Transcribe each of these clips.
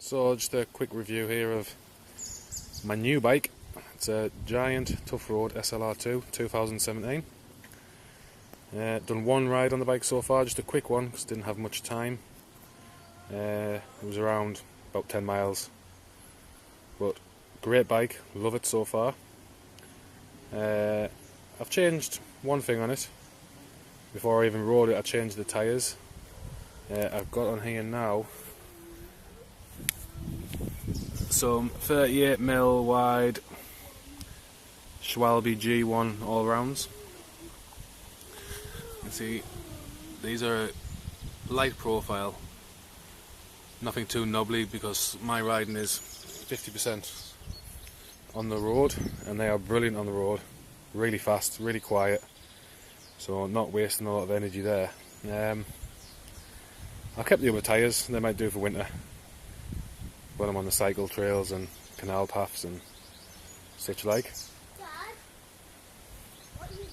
So just a quick review here of my new bike. It's a Giant Toughroad SLR 2017. Done one ride on the bike so far, just a quick one because didn't have much time. It was around about 10 miles, but great bike, love it so far. I've changed one thing on it. Before I even rode it, I changed the tyres. I've got on here now some 38mm wide Schwalbe G1 all-rounds. You can see these are light profile, nothing too knobbly because my riding is 50% on the road and they are brilliant on the road, really fast, really quiet, so not wasting a lot of energy there. I kept the other tyres, they might do for winter when I'm on the cycle trails and canal paths and such like. Dad, what are you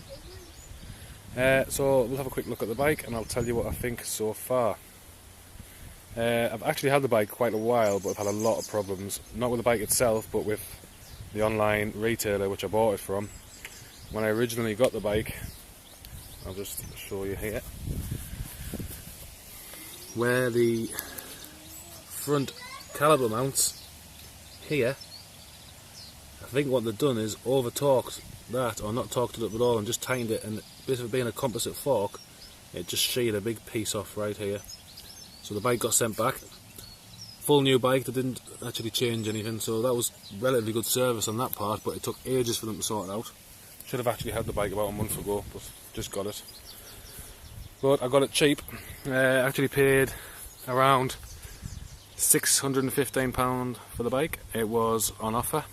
doing? So we'll have a quick look at the bike and I'll tell you what I think so far. I've actually had the bike quite a while, but I've had a lot of problems, not with the bike itself but with the online retailer which I bought it from. When I originally got the bike, I'll just show you here, where the front calibre mounts here, I think what they've done is over torqued that, or not torqued it up at all, and just tightened it, and because of being a composite fork it just sheared a big piece off right here. So the bike got sent back, full new bike, they didn't actually change anything, so that was relatively good service on that part, but it took ages for them to sort it out. Should have actually had the bike about a month ago, but just got it. But I got it cheap. Actually paid around £615 for the bike. It was on offer.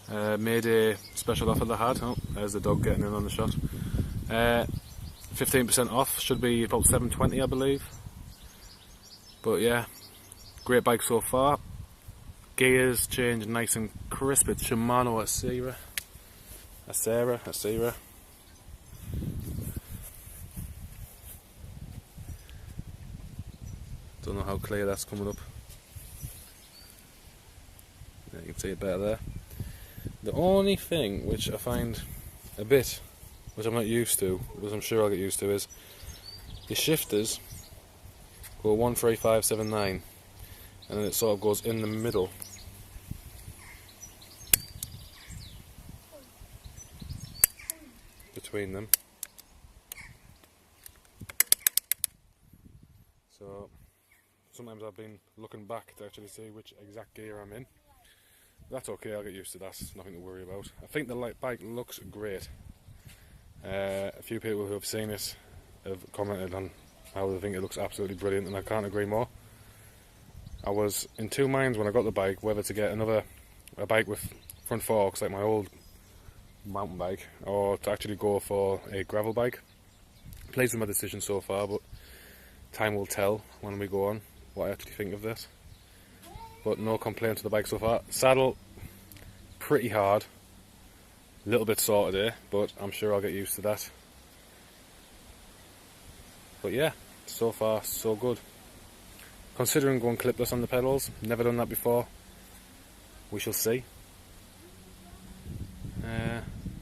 Made a special offer they had. Oh, there's the dog getting in on the shot. 15% off, should be about £720 I believe. But yeah, great bike so far. Gears changed nice and crisp. It's Shimano Acera. Don't know how clear that's coming up. Yeah, you can see it better there. The only thing which I find a bit, which I'm not used to, but I'm sure I'll get used to, is the shifters go 13579 and then it sort of goes in the middle. Between them. So sometimes I've been looking back to actually see which exact gear I'm in. That's okay, I'll get used to that, nothing to worry about. I think the bike looks great. A few people who have seen it have commented on how they think it looks absolutely brilliant, and I can't agree more. I was in two minds when I got the bike whether to get a bike with front forks like my old mountain bike, or to actually go for a gravel bike. Pleased with my decision so far, but time will tell when we go on what I actually think of this. But no complaint to the bike so far. Saddle, pretty hard, a little bit sore today, but I'm sure I'll get used to that. But yeah, so far so good. Considering going clipless on the pedals, never done that before. We shall see.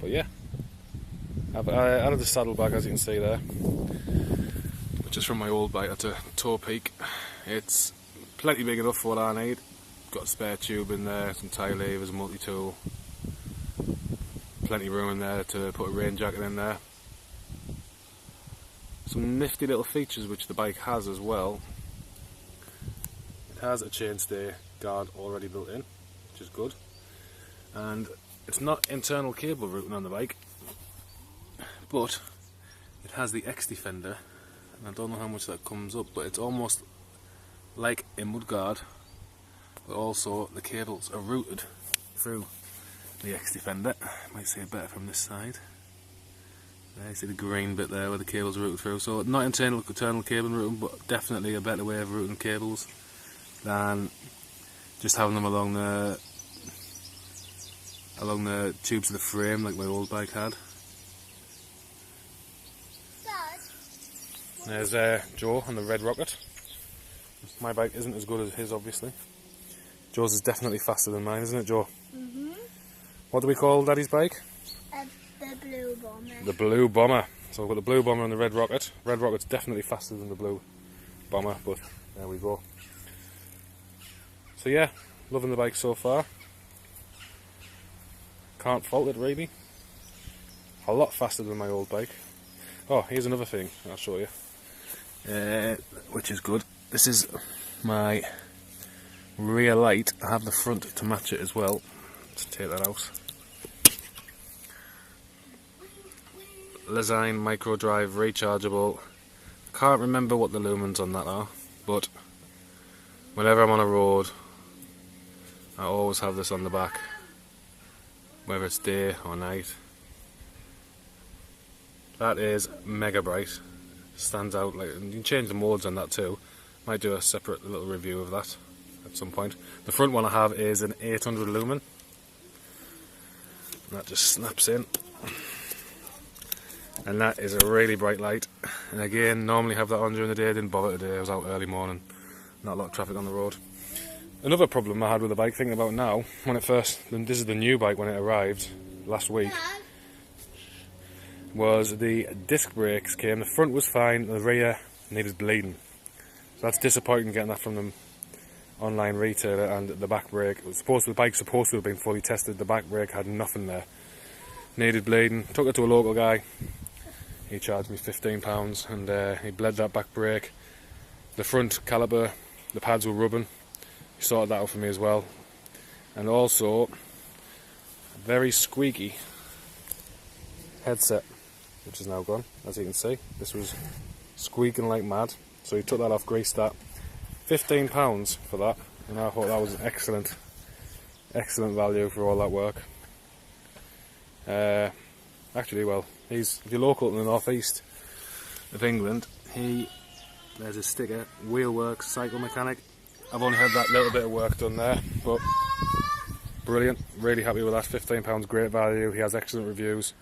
But yeah, I've added the saddlebag, as you can see there, which is from my old bike at a toe peak. It's plenty big enough for what I need. Got a spare tube in there, some tie levers, a multi-tool, plenty of room in there to put a rain jacket in there. Some nifty little features which the bike has as well. It has a chainstay guard already built in, which is good, and it's not internal cable routing on the bike, but it has the X-Defender, and I don't know how much that comes up, but it's almost like a mudguard, but also the cables are routed through the X-Defender. Might see it better from this side. There you see the green bit there where the cables are routed through, so not internal cable routing, but definitely a better way of routing cables than just having them along the tubes of the frame like my old bike had. Dad, There's Joe on the Red Rocket. My bike isn't as good as his, obviously. Joe's is definitely faster than mine, isn't it, Joe? Mhm. What do we call Daddy's bike? The blue bomber. The Blue Bomber. So we've got the Blue Bomber and the Red Rocket. Red Rocket's definitely faster than the Blue Bomber, but there we go. So yeah, loving the bike so far. Can't fault it really. A lot faster than my old bike. Oh, here's another thing I'll show you, which is good. This is my rear light. I have the front to match it as well. Let's take that out. Lesign micro drive rechargeable. Can't remember what the lumens on that are, but whenever I'm on a road I always have this on the back, whether it's day or night. That is mega bright, stands out. Like, you can change the modes on that too. Might do a separate little review of that at some point. The front one I have is an 800 lumen, and that just snaps in. And that is a really bright light, and again, normally have that on during the day. Didn't bother today, I was out early morning, not a lot of traffic on the road. Another problem I had with the bike, thinking about now, when it first, this is the new bike when it arrived last week, was the disc brakes came. The front was fine, the rear needed bleeding. So that's disappointing getting that from the online retailer. And the back brake, the bike's supposed to have been fully tested, the back brake had nothing there. Needed bleeding. Took it to a local guy. He charged me £15 and he bled that back brake. The front caliper, the pads were rubbing. He sorted that out for me as well. And also, a very squeaky headset, which is now gone, as you can see. This was squeaking like mad, so he took that off, greased that. £15 for that, and I thought that was an excellent value for all that work. Actually, well, if you're local in the northeast of England, there's a sticker, Wheelworks Cycle Mechanic. I've only had that little bit of work done there, but brilliant, really happy with that. £15, great value. He has excellent reviews,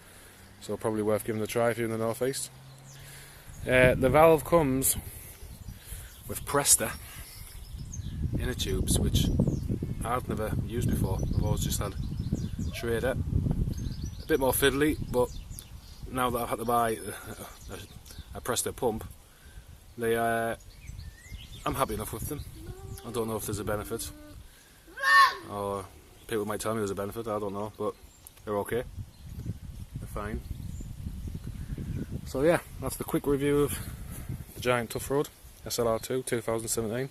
so probably worth giving it a try if you're in the northeast. The valve comes with Presta inner tubes, which I've never used before. I've always just had Trader. A bit more fiddly, but now that I've had to buy a Presta pump, I'm happy enough with them. I don't know if there's a benefit, or people might tell me there's a benefit, I don't know, but they're okay, they're fine. So yeah, that's the quick review of the Giant Toughroad SLR 2 2017.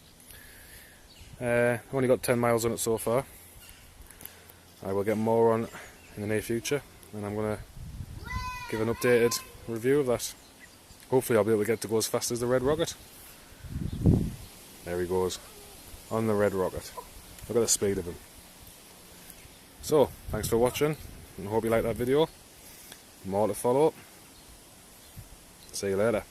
Only got 10 miles on it so far. I will get more on in the near future, and I'm going to give an updated review of that. Hopefully I'll be able to get to go as fast as the Red Rocket. There he goes, on the Red Rocket. Look at the speed of him. So, thanks for watching, and hope you liked that video. More to follow. See you later.